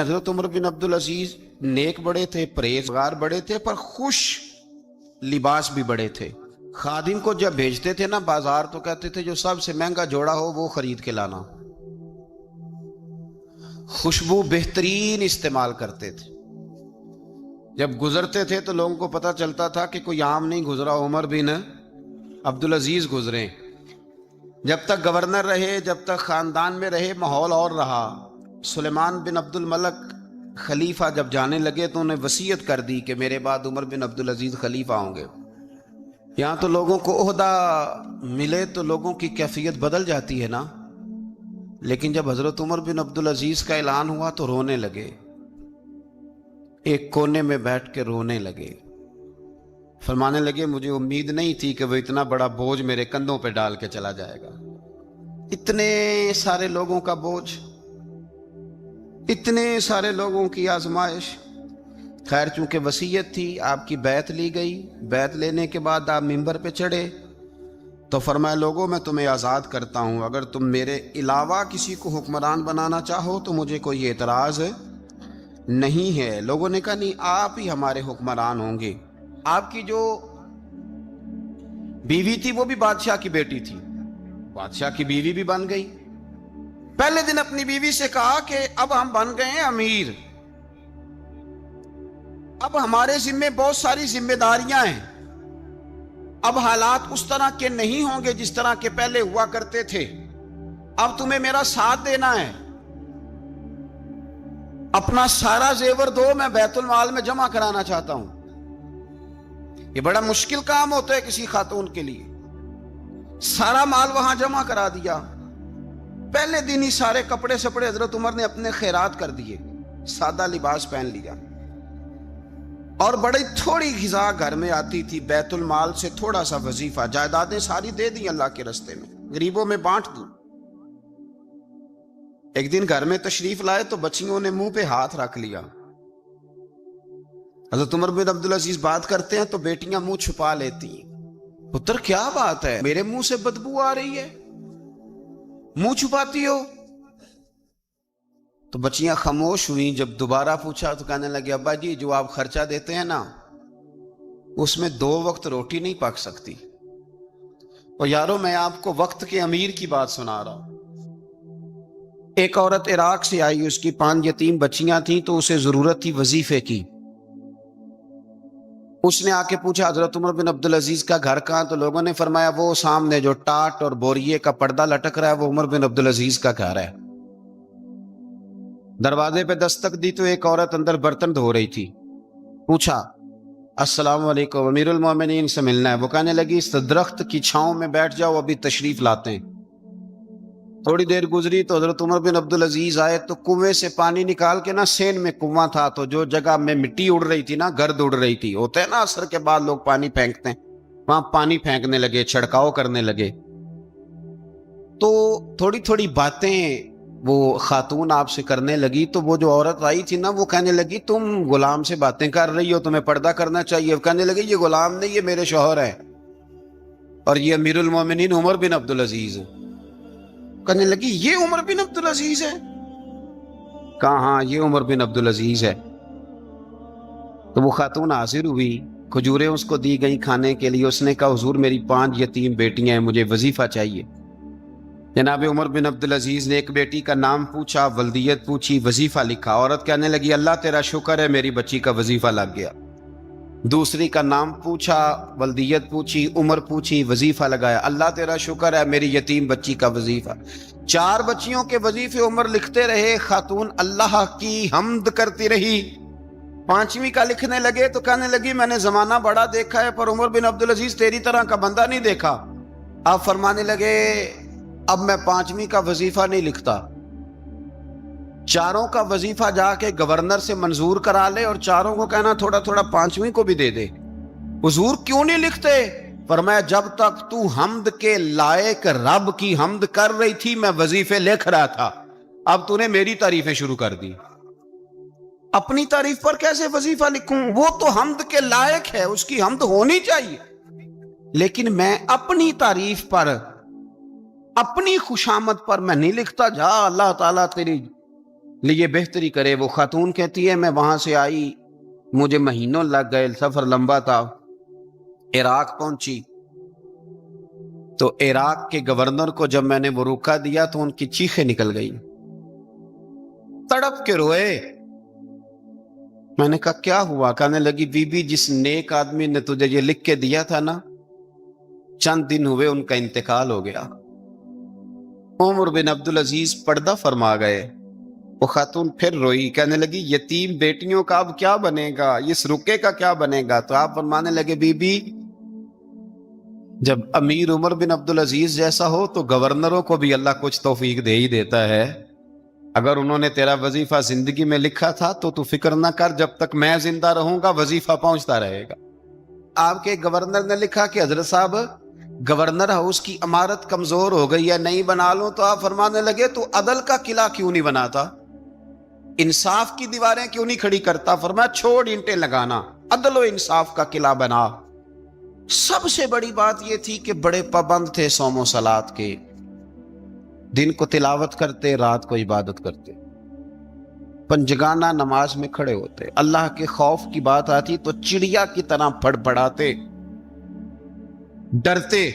حضرت عمر بن عبدالعزیز نیک بڑے تھے، پرہیزگار بڑے تھے، پر خوش لباس بھی بڑے تھے۔ خادم کو جب بھیجتے تھے نا بازار تو کہتے تھے جو سب سے مہنگا جوڑا ہو وہ خرید کے لانا۔ خوشبو بہترین استعمال کرتے تھے۔ جب گزرتے تھے تو لوگوں کو پتہ چلتا تھا کہ کوئی عام نہیں گزرا، عمر بن عبدالعزیز گزرے۔ جب تک گورنر رہے، جب تک خاندان میں رہے، ماحول اور رہا۔ سلیمان بن عبد الملک خلیفہ جب جانے لگے تو انہیں وصیت کر دی کہ میرے بعد عمر بن عبدالعزیز خلیفہ ہوں گے۔ یہاں تو لوگوں کو عہدہ ملے تو لوگوں کی کیفیت بدل جاتی ہے نا، لیکن جب حضرت عمر بن عبدالعزیز کا اعلان ہوا تو رونے لگے، ایک کونے میں بیٹھ کے رونے لگے، فرمانے لگے مجھے امید نہیں تھی کہ وہ اتنا بڑا بوجھ میرے کندھوں پہ ڈال کے چلا جائے گا۔ اتنے سارے لوگوں کا بوجھ، اتنے سارے لوگوں کی آزمائش۔ خیر چونکہ وصیت تھی، آپ کی بیعت لی گئی۔ بیعت لینے کے بعد آپ منبر پہ چڑھے تو فرمایا لوگوں میں تمہیں آزاد کرتا ہوں، اگر تم میرے علاوہ کسی کو حکمران بنانا چاہو تو مجھے کوئی اعتراض نہیں ہے۔ لوگوں نے کہا نہیں، آپ ہی ہمارے حکمران ہوں گے۔ آپ کی جو بیوی تھی وہ بھی بادشاہ کی بیٹی تھی، بادشاہ کی بیوی بھی بن گئی۔ پہلے دن اپنی بیوی سے کہا کہ اب ہم بن گئے ہیں امیر، اب ہمارے ذمے بہت ساری ذمہ داریاں ہیں، اب حالات اس طرح کے نہیں ہوں گے جس طرح کے پہلے ہوا کرتے تھے، اب تمہیں میرا ساتھ دینا ہے، اپنا سارا زیور دو، میں بیت المال میں جمع کرانا چاہتا ہوں۔ یہ بڑا مشکل کام ہوتا ہے کسی خاتون کے لیے۔ سارا مال وہاں جمع کرا دیا۔ پہلے دن ہی سارے کپڑے سپڑے حضرت عمر نے اپنے خیرات کر دیے، سادہ لباس پہن لیا، اور بڑی تھوڑی غذا گھر میں آتی تھی، بیت المال سے تھوڑا سا وظیفہ، جائیدادیں ساری دے دی اللہ کے راستے میں، غریبوں میں بانٹ دی۔ ایک دن گھر میں تشریف لائے تو بچیوں نے منہ پہ ہاتھ رکھ لیا۔ حضرت عمر بن عبدالعزیز بات کرتے ہیں تو بیٹیاں منہ چھپا لیتی ہیں۔ پتر کیا بات ہے، میرے منہ سے بدبو آ رہی ہے، منہ چھپاتی ہو؟ تو بچیاں خاموش ہوئیں۔ جب دوبارہ پوچھا تو کہنے لگے ابا جی جو آپ خرچہ دیتے ہیں نا اس میں 2 وقت روٹی نہیں پک سکتی۔ اور یارو میں آپ کو وقت کے امیر کی بات سنا رہا ہوں۔ ایک عورت عراق سے آئی، اس کی 5 یتیم بچیاں تھیں تو اسے ضرورت تھی وظیفے کی۔ اس نے آ کے پوچھا حضرت عمر بن عبدالعزیز کا گھر کہاں؟ تو لوگوں نے فرمایا وہ سامنے جو ٹاٹ اور بوریے کا پردہ لٹک رہا ہے وہ عمر بن عبدالعزیز کا گھر ہے۔ دروازے پہ دستک دی تو ایک عورت اندر برتن دھو رہی تھی۔ پوچھا السلام علیکم، امیر المومنین سے ملنا ہے۔ وہ کہنے لگی اس درخت کی چھاؤں میں بیٹھ جاؤ، ابھی تشریف لاتے ہیں۔ تھوڑی دیر گزری تو حضرت عمر بن عبدالعزیز آئے تو کنویں سے پانی نکال کے نا، سین میں کنواں تھا تو جو جگہ میں مٹی اڑ رہی تھی نا، گرد اڑ رہی تھی، ہوتا ہے نا عصر کے بعد لوگ پانی پھینکتے ہیں، وہاں پانی پھینکنے لگے، چھڑکاؤ کرنے لگے۔ تو تھوڑی تھوڑی باتیں وہ خاتون آپ سے کرنے لگی تو وہ جو عورت آئی تھی نا وہ کہنے لگی تم غلام سے باتیں کر رہی ہو، تمہیں پردہ کرنا چاہیے۔ کہنے لگی یہ غلام نہیں، یہ میرے شوہر ہیں، اور یہ امیر المومنین عمر بن عبدالعزیز ہے۔ کہنے لگی یہ عمر بن عبدالعزیز ہے؟ کہا ہاں یہ عمر بن عبدالعزیز ہے۔ تو وہ خاتون حاضر ہوئی، کھجوریں اس کو دی گئی کھانے کے لیے۔ اس نے کہا حضور میری 5 یتیم بیٹیاں ہیں، مجھے وظیفہ چاہیے۔ جناب عمر بن عبدالعزیز نے ایک بیٹی کا نام پوچھا، ولدیت پوچھی، وظیفہ لکھا۔ عورت کہنے لگی اللہ تیرا شکر ہے میری بچی کا وظیفہ لگ گیا۔ دوسری کا نام پوچھا، ولدیت پوچھی، عمر پوچھی، وظیفہ لگایا، اللہ تیرا شکر ہے میری یتیم بچی کا وظیفہ۔ 4 بچیوں کے وظیفے عمر لکھتے رہے، خاتون اللہ کی حمد کرتی رہی۔ 5ویں کا لکھنے لگے تو کہنے لگی میں نے زمانہ بڑا دیکھا ہے پر عمر بن عبدالعزیز تیری طرح کا بندہ نہیں دیکھا۔ آپ فرمانے لگے اب میں 5ویں کا وظیفہ نہیں لکھتا، 4 کا وظیفہ جا کے گورنر سے منظور کرا لے اور 4 کو کہنا تھوڑا تھوڑا 5ویں کو بھی دے دے۔ حضور کیوں نہیں لکھتے؟ فرمایا جب تک تو حمد کے لائق رب کی حمد کر رہی تھی میں وظیفے لکھ رہا تھا، اب تو نے میری تعریفیں شروع کر دی۔ اپنی تعریف پر کیسے وظیفہ لکھوں؟ وہ تو حمد کے لائق ہے، اس کی حمد ہونی چاہیے، لیکن میں اپنی تعریف پر، اپنی خوشامد پر میں نہیں لکھتا۔ جا اللہ تعالیٰ تیری لیے بہتری کرے۔ وہ خاتون کہتی ہے میں وہاں سے آئی، مجھے مہینوں لگ گئے، سفر لمبا تھا، عراق پہنچی تو عراق کے گورنر کو جب میں نے وہ روکا دیا تو ان کی چیخیں نکل گئی، تڑپ کے روئے۔ میں نے کہا کیا ہوا؟ کہنے لگی بی بی جس نیک آدمی نے تجھے یہ لکھ کے دیا تھا نا، چند دن ہوئے ان کا انتقال ہو گیا۔ عمر بن عبدالعزیز پردہ فرما گئے۔ وہ خاتون پھر روئی، کہنے لگی یتیم بیٹیوں کا اب کیا بنے گا، اس رکے کا کیا بنے گا؟ تو آپ فرمانے لگے بی بی جب امیر عمر بن عبدالعزیز جیسا ہو تو گورنروں کو بھی اللہ کچھ توفیق دے ہی دیتا ہے۔ اگر انہوں نے تیرا وظیفہ زندگی میں لکھا تھا تو فکر نہ کر، جب تک میں زندہ رہوں گا وظیفہ پہنچتا رہے گا۔ آپ کے گورنر نے لکھا کہ حضرت صاحب گورنر ہاؤس کی عمارت کمزور ہو گئی ہے، نہیں بنا لوں، تو آپ فرمانے لگے تو عدل کا قلعہ کیوں نہیں بناتا، انصاف کی دیواریں کیوں نہیں کھڑی کرتا؟ فرمایا چھوڑ اینٹیں لگانا، عدل و انصاف کا قلعہ بنا۔ سب سے بڑی بات یہ تھی کہ بڑے پابند تھے صوم و صلات کے، دن کو تلاوت کرتے، رات کو عبادت کرتے، پنجگانہ نماز میں کھڑے ہوتے، اللہ کے خوف کی بات آتی تو چڑیا کی طرح پھڑ پڑاتے، ڈرتے۔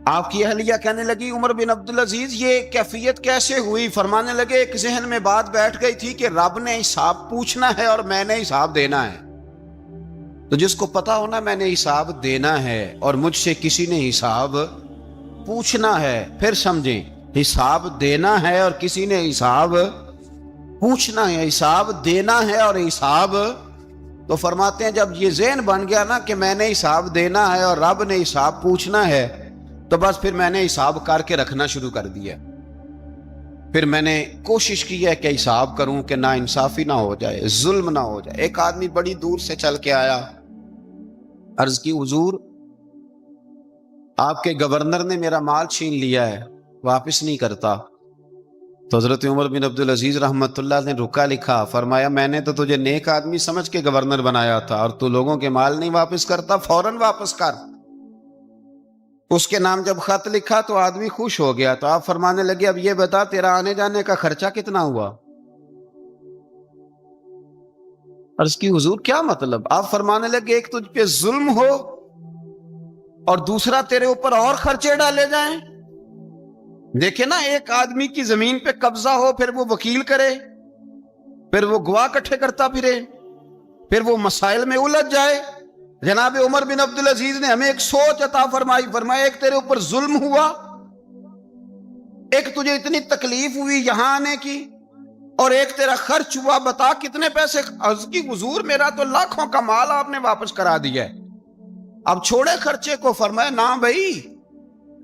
آپ کی اہلیہ کہنے لگی عمر بن عبدالعزیز یہ کیفیت کیسے ہوئی؟ فرمانے لگے ایک ذہن میں بات بیٹھ گئی تھی کہ رب نے حساب پوچھنا ہے اور میں نے حساب دینا ہے، تو جس کو پتا ہونا میں نے حساب دینا ہے اور مجھ سے کسی نے حساب پوچھنا ہے، پھر سمجھیں، حساب دینا ہے اور کسی نے حساب پوچھنا ہے، حساب دینا ہے اور حساب، تو فرماتے ہیں جب یہ ذہن بن گیا نا کہ میں نے حساب دینا ہے اور رب نے حساب پوچھنا ہے، تو بس پھر میں نے حساب کر کے رکھنا شروع کر دیا۔ پھر میں نے کوشش کی ہے کہ حساب کروں کہ نا انصافی نہ ہو جائے، ظلم نہ ہو جائے۔ ایک آدمی بڑی دور سے چل کے آیا، عرض کی حضور آپ کے گورنر نے میرا مال چھین لیا ہے، واپس نہیں کرتا۔ تو حضرت عمر بن عبدالعزیز رحمت اللہ نے رکا لکھا، فرمایا میں نے تو تجھے نیک آدمی سمجھ کے گورنر بنایا تھا اور تو لوگوں کے مال نہیں واپس کرتا، فوراً واپس کر۔ اس کے نام جب خط لکھا تو آدمی خوش ہو گیا، تو آپ فرمانے لگے اب یہ بتا تیرا آنے جانے کا خرچہ کتنا ہوا؟ عرض کی حضور کیا مطلب؟ آپ فرمانے لگے ایک تجھ پہ ظلم ہو اور دوسرا تیرے اوپر اور خرچے ڈالے جائیں۔ دیکھیں نا، ایک آدمی کی زمین پہ قبضہ ہو، پھر وہ وکیل کرے، پھر وہ گواہ اکٹھے کرتا پھرے، پھر وہ مسائل میں الجھ جائے۔ جناب عمر بن عبدالعزیز نے ہمیں ایک سوچ عطا فرمائی، فرمایا ایک تیرے اوپر ظلم ہوا، ایک تجھے اتنی تکلیف ہوئی یہاں آنے کی، اور ایک تیرا خرچ ہوا، بتا کتنے پیسے؟ عرض کی حضور میرا تو لاکھوں کا مال آپ نے واپس کرا دیا ہے، اب چھوڑے خرچے کو۔ فرمایا نا بھائی،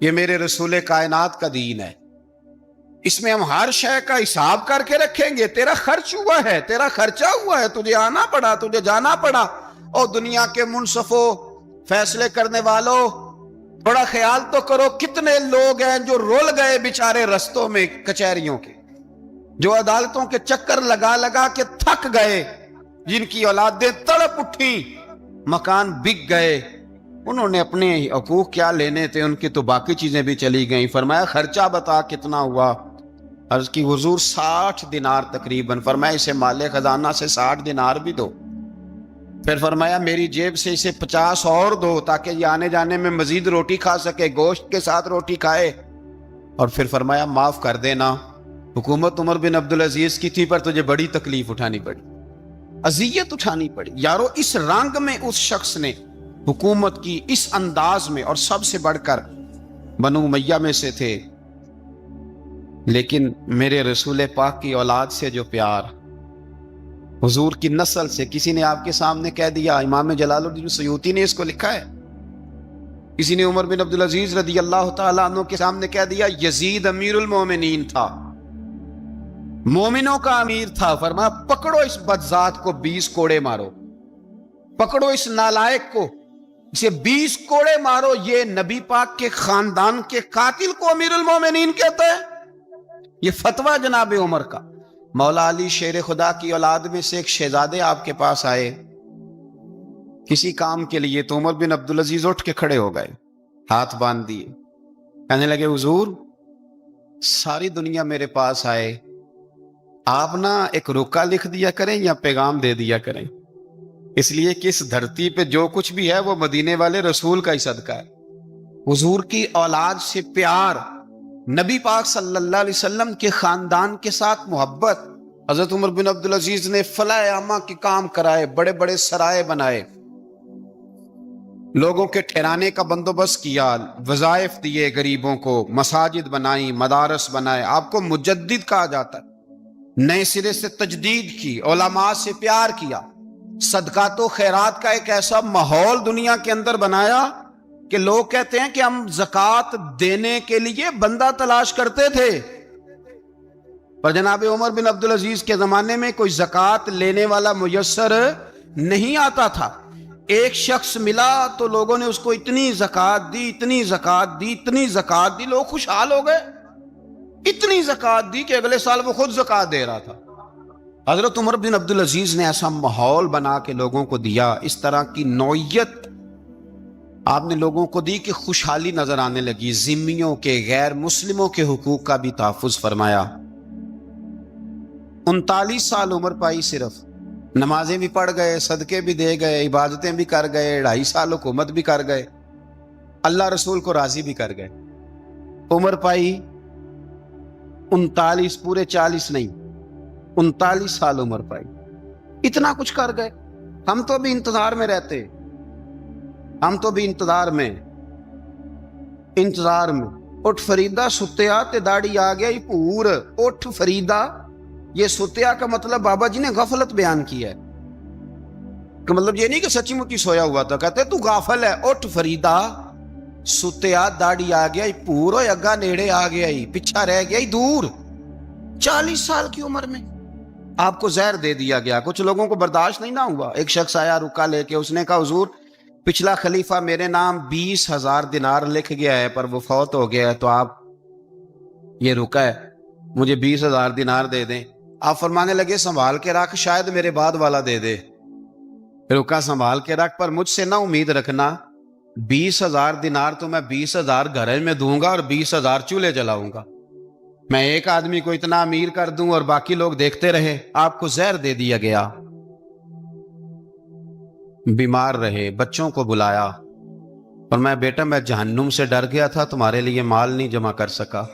یہ میرے رسول کائنات کا دین ہے، اس میں ہم ہر شے کا حساب کر کے رکھیں گے۔ تیرا خرچ ہوا ہے، تیرا خرچہ ہوا ہے، تجھے آنا پڑا، تجھے جانا پڑا۔ اور دنیا کے منصفوں، فیصلے کرنے والوں، تھوڑا خیال تو کرو کتنے لوگ ہیں جو رول گئے بیچارے رستوں میں کچہریوں کے، جو عدالتوں کے چکر لگا لگا کے تھک گئے، جن کی اولادیں تڑپ اٹھیں، مکان بک گئے، انہوں نے اپنے حقوق کیا لینے تھے، ان کی تو باقی چیزیں بھی چلی گئیں۔ فرمایا خرچہ بتا کتنا ہوا؟ عرض کی حضور 60 دینار تقریباً۔ فرمایا اسے مال خزانہ سے 60 دینار بھی دو۔ پھر فرمایا میری جیب سے اسے 50 اور دو تاکہ یہ آنے جانے میں مزید روٹی کھا سکے، گوشت کے ساتھ روٹی کھائے۔ اور پھر فرمایا معاف کر دینا، حکومت عمر بن عبدالعزیز کی تھی پر تجھے بڑی تکلیف اٹھانی پڑی، اذیت اٹھانی پڑی۔ یارو اس رنگ میں اس شخص نے حکومت کی، اس انداز میں، اور سب سے بڑھ کر بنو امیہ میں سے تھے، لیکن میرے رسول پاک کی اولاد سے جو پیار، حضور کی نسل سے، کسی نے آپ کے سامنے کہہ دیا، امام جلال الدین سیوطی نے اس کو لکھا ہے، کسی نے عمر بن عبدالعزیز رضی اللہ تعالیٰ عنہ کے سامنے کہہ دیا یزید امیر المومنین تھا، مومنوں کا امیر تھا۔ فرمایا پکڑو اس بدذات کو 20 کوڑے مارو، پکڑو اس نالائق کو، اسے 20 کوڑے مارو۔ یہ نبی پاک کے خاندان کے قاتل کو امیر المومنین کہتا ہے؟ یہ فتویٰ جناب عمر کا۔ مولا علی شیر خدا کی اولاد میں سے ایک شہزادے آپ کے پاس آئے کسی کام کے لیے، تو عمر بن عبدالعزیز اٹھ کے کھڑے ہو گئے، ہاتھ باندھ دیے، کہنے لگے حضور ساری دنیا میرے پاس آئے، آپ نا ایک رکا لکھ دیا کریں یا پیغام دے دیا کریں، اس لیے کہ اس دھرتی پہ جو کچھ بھی ہے وہ مدینے والے رسول کا ہی صدقہ ہے. حضور کی اولاد سے پیار، نبی پاک صلی اللہ علیہ وسلم کے خاندان کے ساتھ محبت. حضرت عمر بن عبدالعزیز نے فلاح عامہ کے کام کرائے، بڑے بڑے سرائے بنائے، لوگوں کے ٹھہرانے کا بندوبست کیا، وظائف دیے غریبوں کو، مساجد بنائی، مدارس بنائے. آپ کو مجدد کہا جاتا ہے. نئے سرے سے تجدید کی، علماء سے پیار کیا، صدقات و خیرات کا ایک ایسا ماحول دنیا کے اندر بنایا کہ لوگ کہتے ہیں کہ ہم زکوٰۃ دینے کے لیے بندہ تلاش کرتے تھے، پر جناب عمر بن عبدالعزیز کے زمانے میں کوئی زکوٰۃ لینے والا میسر نہیں آتا تھا. ایک شخص ملا تو لوگوں نے اس کو اتنی زکوٰۃ دی، اتنی زکوٰۃ دی، اتنی زکوٰۃ دی، لوگ خوشحال ہو گئے. اتنی زکوٰۃ دی کہ اگلے سال وہ خود زکوٰۃ دے رہا تھا. حضرت عمر بن عبدالعزیز نے ایسا ماحول بنا کے لوگوں کو دیا، اس طرح کی نوعیت آپ نے لوگوں کو دی کہ خوشحالی نظر آنے لگی. ذمیوں کے، غیر مسلموں کے حقوق کا بھی تحفظ فرمایا. 39 سال عمر پائی، صرف نمازیں بھی پڑھ گئے، صدقے بھی دے گئے، عبادتیں بھی کر گئے، 2.5 سال حکومت بھی کر گئے، اللہ رسول کو راضی بھی کر گئے. عمر پائی 39، پورے 40 نہیں، 39 سال عمر پائی. اتنا کچھ کر گئے. ہم تو بھی انتظار میں رہتے، ہم تو بھی انتظار میں. اٹھ فریدا ستیا تے داڑھی آ گیا ہی پور. اٹھ فریدا، یہ ستیا کا مطلب بابا جی نے غفلت بیان کیا ہے، کہ مطلب یہ نہیں کہ سچی مچی سویا ہوا تھا. کہتے تو غافل ہے. اٹھ فریدا ستیا داڑھی آ گیا ہی پور، اور اگا نیڑے آ گیا ہی، پیچھا رہ گیا ہی دور. 40 سال کی عمر میں آپ کو زہر دے دیا گیا. کچھ لوگوں کو برداشت نہیں نہ ہوا. ایک شخص آیا رکا لے کے، اس نے کہا حضور پچھلا خلیفہ میرے نام 20,000 دینار لکھ گیا ہے، پر وہ فوت ہو گیا ہے، تو آپ یہ رکا ہے، مجھے 20,000 دینار دے دیں. آپ فرمانے لگے سنبھال کے رکھ، شاید میرے بعد والا دے دے. رکا سنبھال کے رکھ، پر مجھ سے نہ امید رکھنا 20,000 دینار تو میں 20,000 گھر میں دوں گا اور 20,000 چولہے جلاؤں گا. میں ایک آدمی کو اتنا امیر کر دوں اور باقی لوگ دیکھتے رہے. آپ کو زہر دے دیا گیا. بیمار رہے، بچوں کو بلایا اور میں بیٹا میں جہنم سے ڈر گیا تھا، تمہارے لیے مال نہیں جمع کر سکا.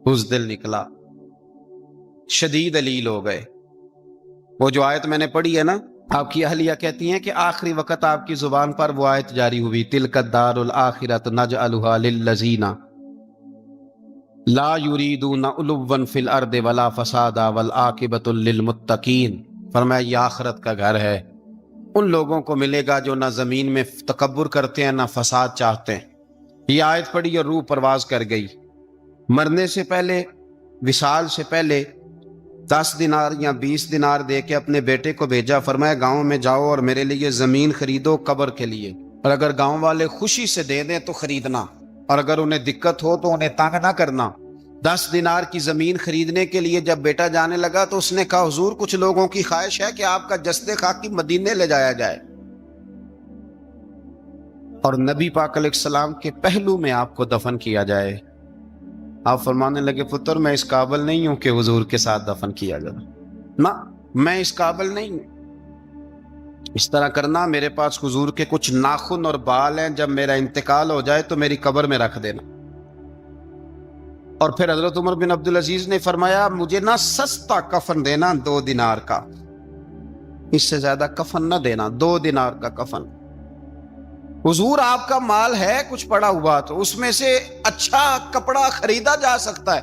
اس دل نکلا، شدید علیل ہو گئے. وہ جو آیت میں نے پڑھی ہے نا، آپ کی اہلیہ کہتی ہیں کہ آخری وقت آپ کی زبان پر وہ آیت جاری ہوئی، تلک الدار الآخرۃ نجعلھا للذین لا یریدون علوا فی الارض ولا فسادا والعاقبۃ للمتقین. فرمایا یہ آخرت کا گھر ہے، ان لوگوں کو ملے گا جو نہ زمین میں تکبر کرتے ہیں نہ فساد چاہتے ہیں. یہ آیت پڑھی اور روح پرواز کر گئی. مرنے سے پہلے، وصال سے پہلے 10 دینار یا 20 دینار دے کے اپنے بیٹے کو بھیجا. فرمایا گاؤں میں جاؤ اور میرے لیے زمین خریدو قبر کے لیے، اور اگر گاؤں والے خوشی سے دے دیں تو خریدنا، اور اگر انہیں دقت ہو تو انہیں تنگ نہ کرنا. 10 دینار کی زمین خریدنے کے لیے جب بیٹا جانے لگا تو اس نے کہا حضور کچھ لوگوں کی خواہش ہے کہ آپ کا جسد خاکی مدینے لے جایا جائے اور نبی پاک علیہ السلام کے پہلو میں آپ کو دفن کیا جائے. آپ فرمانے لگے پتر میں اس قابل نہیں ہوں کہ حضور کے ساتھ دفن کیا جائے، نہ میں اس قابل نہیں ہوں. اس طرح کرنا، میرے پاس حضور کے کچھ ناخن اور بال ہیں، جب میرا انتقال ہو جائے تو میری قبر میں رکھ دینا. اور پھر حضرت عمر بن عبدالعزیز نے فرمایا مجھے نہ سستا کفن دینا 2 دینار کا، اس سے زیادہ کفن نہ دینا، 2 دینار کا کفن. حضور آپ کا مال ہے کچھ پڑا ہوا تو اس میں سے اچھا کپڑا خریدا جا سکتا ہے.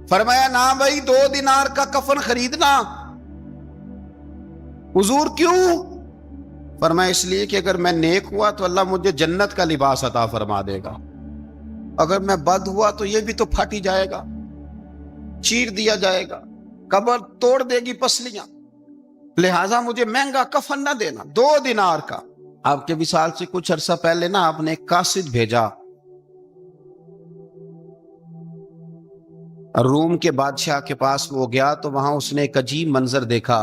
فرمایا نہ بھائی 2 دینار کا کفن خریدنا. حضور کیوں؟ فرمایا اس لیے کہ اگر میں نیک ہوا تو اللہ مجھے جنت کا لباس عطا فرما دے گا، اگر میں بد ہوا تو یہ بھی تو پھٹ ہی جائے گا، چیر دیا جائے گا، قبر توڑ دے گی پسلیاں، لہٰذا مجھے مہنگا کفن نہ دینا. 2 دینار کا. آپ کے وصال سے کچھ عرصہ پہلے نا آپ نے ایک قاصد بھیجا، روم کے بادشاہ کے پاس وہ گیا تو وہاں اس نے ایک عجیب منظر دیکھا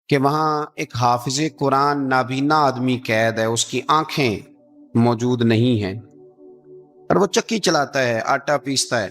کہ وہاں ایک حافظ قرآن نابینا آدمی قید ہے، اس کی آنکھیں موجود نہیں ہیں اور وہ چکی چلاتا ہے، آٹا پیستا ہے.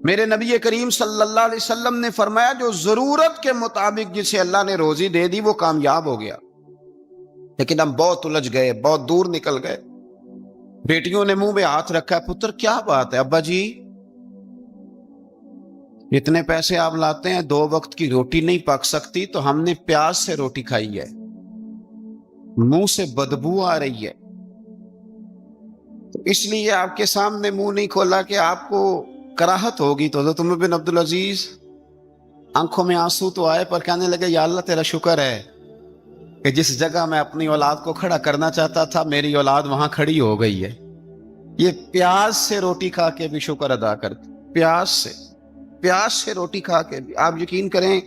میرے نبی کریم صلی اللہ علیہ وسلم نے فرمایا جو ضرورت کے مطابق جسے اللہ نے روزی دے دی وہ کامیاب ہو گیا. لیکن ہم بہت الجھ گئے، بہت دور نکل گئے. بیٹیوں نے منہ میں ہاتھ رکھا، پتر کیا بات ہے ابا جی، اتنے پیسے آپ لاتے ہیں، 2 وقت کی روٹی نہیں پک سکتی، تو ہم نے پیاز سے روٹی کھائی ہے، منہ سے بدبو آ رہی ہے، تو اس لیے آپ کے سامنے منہ نہیں کھولا کہ آپ کو کراہت ہوگی. تو حضرت عمر بن عبدالعزیز آنکھوں میں آنسو تو آئے، پر کہنے لگے یا اللہ تیرا شکر ہے کہ جس جگہ میں اپنی اولاد کو کھڑا کرنا چاہتا تھا میری اولاد وہاں کھڑی ہو گئی ہے. یہ پیاز سے روٹی کھا کے بھی شکر ادا کرتے، پیاز سے روٹی کھا کے بھی. آپ یقین کریں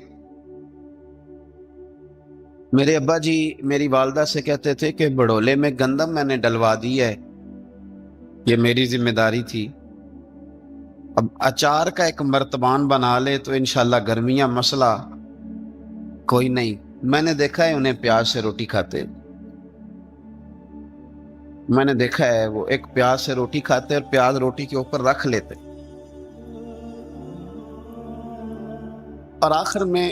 میرے ابا جی میری والدہ سے کہتے تھے کہ بڑولے میں گندم میں نے ڈلوا دی ہے، یہ میری ذمہ داری تھی، اب اچار کا ایک مرتبان بنا لے تو انشاءاللہ گرمیاں مسئلہ کوئی نہیں. میں نے دیکھا ہے انہیں پیاز سے روٹی کھاتے، میں نے دیکھا ہے وہ ایک پیاز سے روٹی کھاتے اور پیاز روٹی کے اوپر رکھ لیتے، اور آخر میں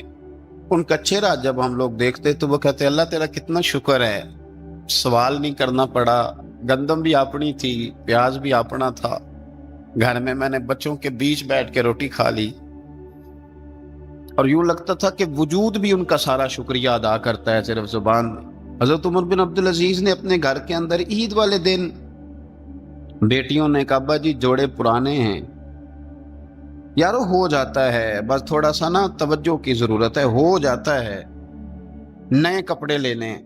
ان کا چہرہ جب ہم لوگ دیکھتے تو وہ کہتے اللہ تیرا کتنا شکر ہے، سوال نہیں کرنا پڑا، گندم بھی اپنی تھی، پیاز بھی اپنا تھا، گھر میں نے بچوں کے بیچ بیٹھ کے روٹی کھا لی. اور یوں لگتا تھا کہ وجود بھی ان کا سارا شکریہ ادا کرتا ہے صرف زبان میں. حضرت عمر بن عبدالعزیز نے اپنے گھر کے اندر عید والے دن بیٹیوں نے کہا ابا جی جوڑے پرانے ہیں یارو، ہو جاتا ہے، بس تھوڑا سا نا توجہ کی ضرورت ہے، ہو جاتا ہے، نئے کپڑے لینے.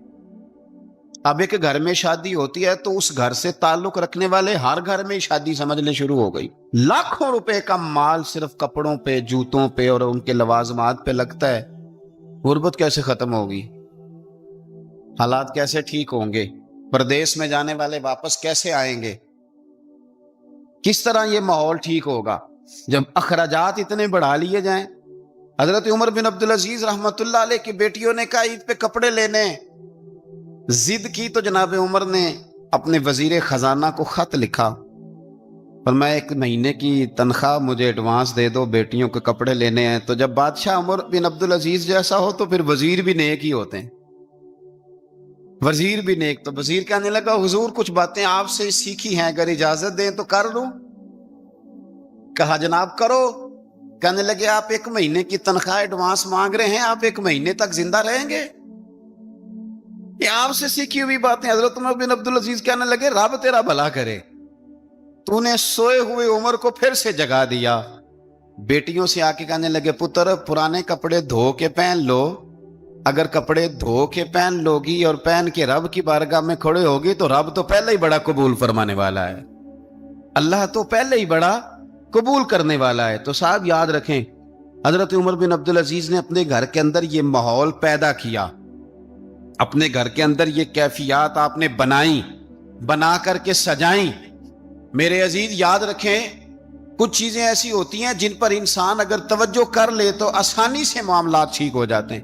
اب ایک گھر میں شادی ہوتی ہے تو اس گھر سے تعلق رکھنے والے ہر گھر میں شادی سمجھنے شروع ہو گئی. لاکھوں روپے کا مال صرف کپڑوں پہ، جوتوں پہ اور ان کے لوازمات پہ لگتا ہے. غربت کیسے ختم ہوگی؟ حالات کیسے ٹھیک ہوں گے؟ پردیس میں جانے والے واپس کیسے آئیں گے؟ کس طرح یہ ماحول ٹھیک ہوگا جب اخراجات اتنے بڑھا لیے جائیں؟ حضرت عمر بن عبدالعزیز رحمت اللہ علیہ کی بیٹیوں نے کہا عید پہ کپڑے لینے، ضد کی تو جناب عمر نے اپنے وزیر خزانہ کو خط لکھا، فرمایا 1 مہینے کی تنخواہ مجھے ایڈوانس دے دو، بیٹیوں کے کپڑے لینے ہیں. تو جب بادشاہ عمر بن عبدالعزیز جیسا ہو تو پھر وزیر بھی نیک ہی ہوتے ہیں، وزیر بھی نیک. تو وزیر کہنے لگا حضور کچھ باتیں آپ سے سیکھی ہیں، اگر اجازت دیں تو کر لوں. کہا جناب کرو. کہنے لگے آپ 1 مہینے کی تنخواہ ایڈوانس مانگ رہے ہیں، آپ 1 مہینے تک زندہ رہیں گے؟ یہ آپ سے سیکھی ہوئی باتیں. حضرت عمر بن عبدالعزیز کہنے لگے رب تیرا بھلا کرے، تو نے سوئے ہوئے عمر کو پھر سے جگا دیا. بیٹیوں سے آ کے کہنے لگے پتر پرانے کپڑے دھو کے پہن لو، اگر کپڑے دھو کے پہن لوگی اور پہن کے رب کی بارگاہ میں کھڑے ہوگی تو رب تو پہلے ہی بڑا قبول فرمانے والا ہے، اللہ تو پہلے ہی بڑا قبول کرنے والا ہے. تو صاحب یاد رکھیں حضرت عمر بن عبدالعزیز نے اپنے گھر کے اندر یہ ماحول پیدا کیا، اپنے گھر کے اندر یہ کیفیات آپ نے بنائیں، بنا کر کے سجائیں. میرے عزیز یاد رکھیں کچھ چیزیں ایسی ہوتی ہیں جن پر انسان اگر توجہ کر لے تو آسانی سے معاملات ٹھیک ہو جاتے ہیں.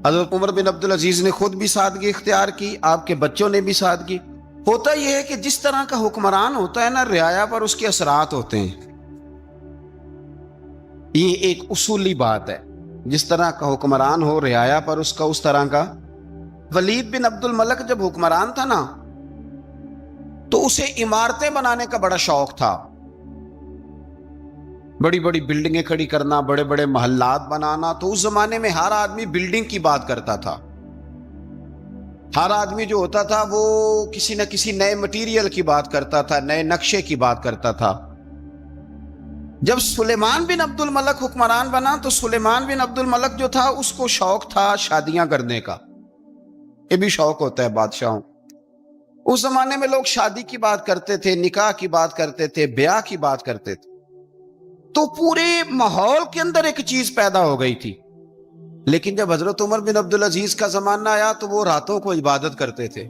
حضرت عمر بن عبدالعزیز نے خود بھی سادگی اختیار کی، آپ کے بچوں نے بھی سادگی. ہوتا یہ ہے کہ جس طرح کا حکمران ہوتا ہے نا، رعایا پر اس کے اثرات ہوتے ہیں. یہ ایک اصولی بات ہے، جس طرح کا حکمران ہو رعایا پر اس کا اس طرح کا. ولید بن عبد الملک جب حکمران تھا نا تو اسے عمارتیں بنانے کا بڑا شوق تھا، بڑی بڑی بلڈنگیں کھڑی کرنا، بڑے بڑے محلات بنانا. تو اس زمانے میں ہر آدمی بلڈنگ کی بات کرتا تھا، ہر آدمی جو ہوتا تھا وہ کسی نہ کسی نئے مٹیریل کی بات کرتا تھا، نئے نقشے کی بات کرتا تھا. جب سلیمان بن عبد الملک حکمران بنا تو سلیمان بن عبد الملک جو تھا اس کو شوق تھا شادیاں کرنے کا. یہ بھی شوق ہوتا ہے بادشاہوں. اس زمانے میں لوگ شادی کی بات کرتے تھے، نکاح کی بات کرتے تھے، بیاہ کی بات کرتے تھے. تو پورے ماحول کے اندر ایک چیز پیدا ہو گئی تھی. لیکن جب حضرت عمر بن عبدالعزیز کا زمانہ آیا تو وہ راتوں کو عبادت کرتے تھے،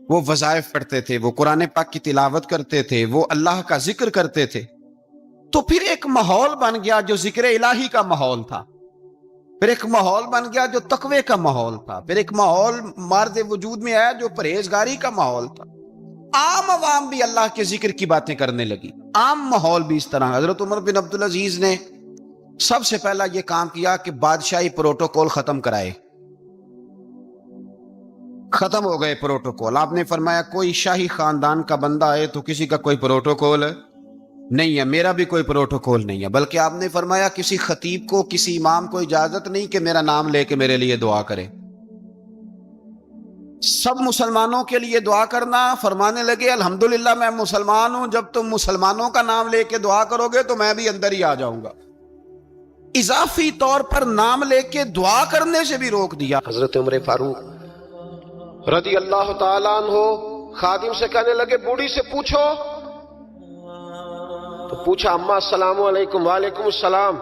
وہ وظائف پڑھتے تھے، وہ قرآن پاک کی تلاوت کرتے تھے، وہ اللہ کا ذکر کرتے تھے. تو پھر ایک ماحول بن گیا جو ذکر الہی کا ماحول تھا، پھر ایک ماحول بن گیا جو تقوی کا ماحول تھا، پھر ایک ماحول مرد وجود میں آیا جو پرہیزگاری کا ماحول تھا. عام عوام بھی اللہ کے ذکر کی باتیں کرنے لگی، عام ماحول بھی اس طرح۔ حضرت عمر بن عبدالعزیز نے سب سے پہلا یہ کام کیا کہ بادشاہی پروٹوکول ختم کرائے۔ ختم ہو گئے پروٹوکول۔ آپ نے فرمایا کوئی شاہی خاندان کا بندہ آئے تو کسی کا کوئی پروٹوکول نہیں ہے، میرا بھی کوئی پروٹوکول نہیں ہے، بلکہ آپ نے فرمایا کسی خطیب کو، کسی امام کو اجازت نہیں کہ میرا نام لے کے میرے لیے دعا کرے۔ سب مسلمانوں کے لیے دعا کرنا، فرمانے لگے الحمدللہ میں مسلمان ہوں، جب تم مسلمانوں کا نام لے کے دعا کرو گے تو میں بھی اندر ہی آ جاؤں گا۔ اضافی طور پر نام لے کے دعا کرنے سے بھی روک دیا۔ حضرت عمر فاروق رضی اللہ تعالیٰ عنہ خادم سے کہنے لگے بوڑھی سے پوچھو، تو پوچھا اماں السلام علیکم۔ وعلیکم السلام۔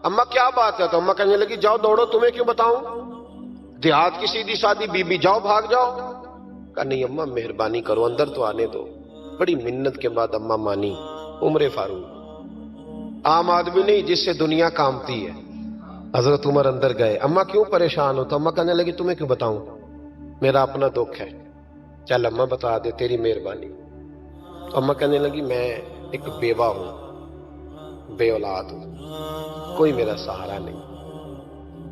اماں کیا بات ہے؟ تو اماں کہنے لگی جاؤ دوڑو، تمہیں کیوں بتاؤں، دیہات کی سیدھی سادی بی بی، جاؤ بھاگ جاؤ۔ کہا نہیں اماں مہربانی کرو، اندر تو آنے دو۔ بڑی منت کے بعد اماں مانی۔ عمر فاروق عام آدمی نہیں جس سے دنیا کامتی ہے۔ حضرت عمر اندر گئے، اماں کیوں پریشان ہو؟ تو اماں کہنے لگی تمہیں کیوں بتاؤں، میرا اپنا دکھ ہے، چل اماں بتا دے، تیری مہربانی۔ تو اماں کہنے لگی میں ایک بیوہ ہوں، بے اولاد ہوں، کوئی میرا سہارا نہیں،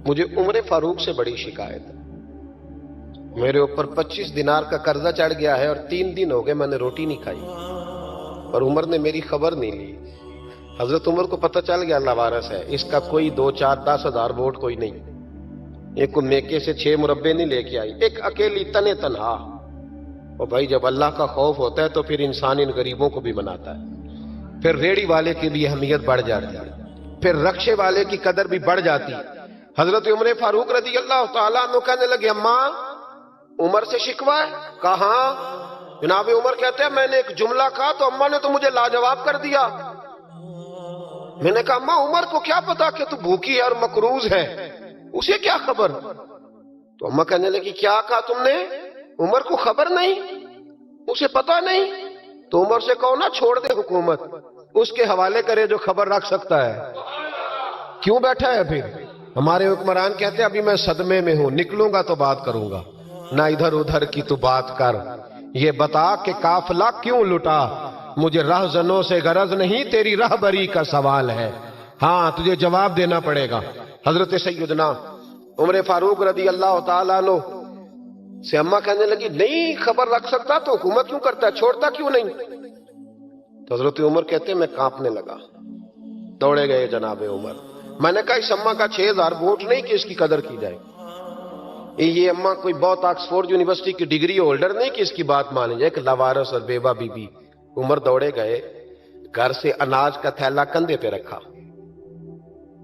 مجھے عمر فاروق سے بڑی شکایت ہے، میرے اوپر 25 دینار کا قرضہ چڑھ گیا ہے اور 3 دن ہو گئے میں نے روٹی نہیں کھائی، اور عمر نے میری خبر نہیں لی۔ حضرت عمر کو پتہ چل گیا لوارث ہے، اس کا کوئی 2 4 10 ہزار ووٹ کوئی نہیں، ایک کو میکے سے 6 مربے نہیں لے کے آئی، ایک اکیلی تنے تنہا۔ اور بھائی جب اللہ کا خوف ہوتا ہے تو پھر انسان ان غریبوں کو بھی مناتا ہے، پھر ریڑی والے کی بھی اہمیت بڑھ جاتی ہے، پھر رکشے والے کی قدر بھی بڑھ جاتی ہے۔ حضرت عمر فاروق رضی اللہ تعالیٰ عنہ کہنے لگے اماں عمر سے شکوہ ہے؟ کہاں؟ جناب عمر کہتے ہیں میں نے ایک جملہ کہا تو اماں نے تو مجھے لاجواب کر دیا۔ میں نے کہا اماں عمر کو کیا پتا کہ تو بھوکی ہے اور مقروض ہے، اسے کیا خبر؟ تو اماں کہنے لگی کیا کہا تم نے؟ عمر کو خبر نہیں، اسے پتا نہیں؟ تو عمر سے کہو نا چھوڑ دے حکومت، اس کے حوالے کرے جو خبر رکھ سکتا ہے، کیوں بیٹھا ہے پھر؟ ہمارے حکمران کہتے ہیں ابھی میں صدمے میں ہوں، نکلوں گا تو بات کروں گا، نہ ادھر ادھر کی تو بات کر، یہ بتا کہ قافلہ کیوں لٹا، مجھے رہزنوں سے غرض نہیں، تیری رہبری کا سوال ہے، ہاں تجھے جواب دینا پڑے گا۔ حضرت سیدنا عمر فاروق رضی اللہ تعالیٰ عنہ سے اماں کہنے لگی نہیں خبر رکھ سکتا تو حکومت کیوں کرتا ہے، چھوڑتا کیوں نہیں؟ تو حضرت عمر کہتے ہیں میں کانپنے لگا، دوڑے گئے جناب عمر۔ میں نے کہا اس اماں کا 6000 ووٹ نہیں کہ اس کی قدر کی جائے، یہ اماں کوئی بہت آکسفورڈ یونیورسٹی کی ڈگری ہولڈر نہیں کہ اس کی بات مانی جائے، ایک لاوارث اور بیوہ بی بی۔ عمر دوڑے گئے، گھر سے اناج کا تھیلا کندھے پہ رکھا،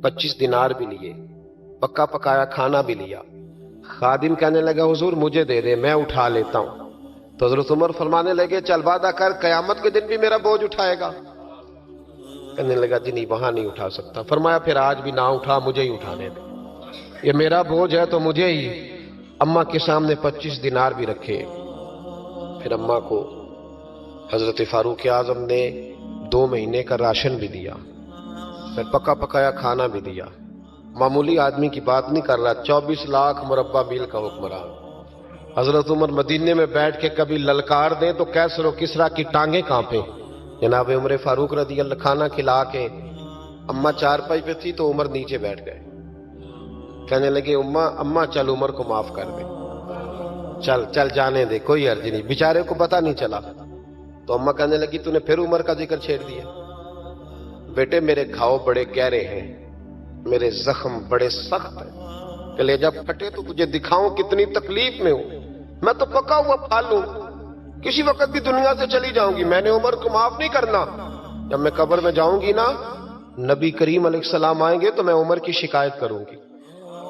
25 دینار بھی لیے، پکا پکایا کھانا بھی لیا۔ خادم کہنے لگا حضور مجھے دے دے میں اٹھا لیتا ہوں۔ تو حضرت عمر فرمانے لگے چل وعدہ کر قیامت کے دن بھی میرا بوجھ اٹھائے گا؟ کہنے لگا جی نہیں وہاں نہیں اٹھا سکتا۔ فرمایا پھر آج بھی نہ اٹھا، مجھے ہی اٹھانے دے، یہ میرا بوجھ ہے تو مجھے ہی۔ اماں کے سامنے 25 دینار بھی رکھے، پھر اماں کو حضرت فاروق اعظم نے 2 مہینے کا راشن بھی دیا، پھر پکا پکایا کھانا بھی دیا۔ معمولی آدمی کی بات نہیں کر رہا، 24 لاکھ مربع میل کا حکمران۔ حضرت عمر مدینے میں بیٹھ کے کبھی للکار دیں تو کیسر و کسریٰ کی ٹانگیں کانپیں۔ جناب عمر فاروق رضی اللہ کھانا کھلا کے اماں چارپائی پہ تھی تو عمر نیچے بیٹھ گئے، کہنے لگے اماں چل عمر کو معاف کر دے، چل چل جانے دے، کوئی عرض نہیں، بیچارے کو پتہ نہیں چلا۔ تو اماں کہنے لگی تو نے پھر عمر کا ذکر چھیڑ دیا؟ بیٹے میرے گھاؤ بڑے گہرے ہیں، میرے زخم بڑے سخت ہیں، کلیجہ پھٹے تو تجھے دکھاؤں کتنی تکلیف میں ہوں، میں تو پکا ہوا پھال ہوں، کسی وقت بھی دنیا سے چلی جاؤں گی، میں نے عمر کو معاف نہیں کرنا۔ جب میں قبر میں جاؤں گی نا، نبی کریم علیہ السلام آئیں گے تو میں عمر کی شکایت کروں گی،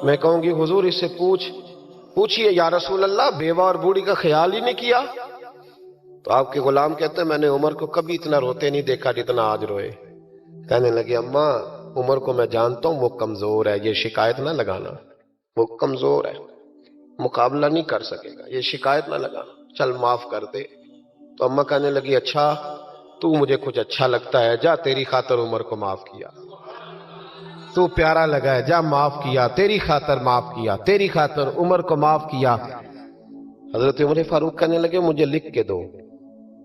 میں کہوں گی حضور اس سے پوچھئے یا رسول اللہ بیوہ اور بوڑھی کا خیال ہی نہیں کیا؟ تو آپ کے غلام کہتے ہیں میں نے عمر کو کبھی اتنا روتے نہیں دیکھا جتنا آج روئے۔ کہنے لگے اماں عمر کو میں جانتا ہوں وہ کمزور ہے، یہ شکایت نہ لگانا، وہ کمزور ہے، مقابلہ نہیں کر سکے گا، یہ شکایت نہ لگانا، چل معاف کر دے۔ تو اماں کہنے لگی اچھا تو مجھے کچھ اچھا لگتا ہے، جا تیری خاطر عمر کو معاف کیا، تو پیارا لگا ہے، جا معاف کیا، تیری خاطر معاف کیا، تیری خاطر عمر کو معاف کیا۔ حضرت عمر فاروق کہنے لگے مجھے لکھ کے دو،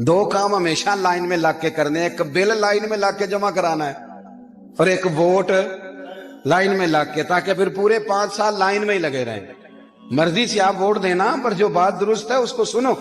دو کام ہمیشہ لائن میں لگ کے کرنے ہیں, ایک بل لائن میں لگ کے جمع کرانا ہے اور ایک ووٹ لائن میں لگ کے, تاکہ پھر پورے 5 سال لائن میں ہی لگے رہیں. مرضی سے آپ ووٹ دینا, پر جو بات درست ہے اس کو سنو.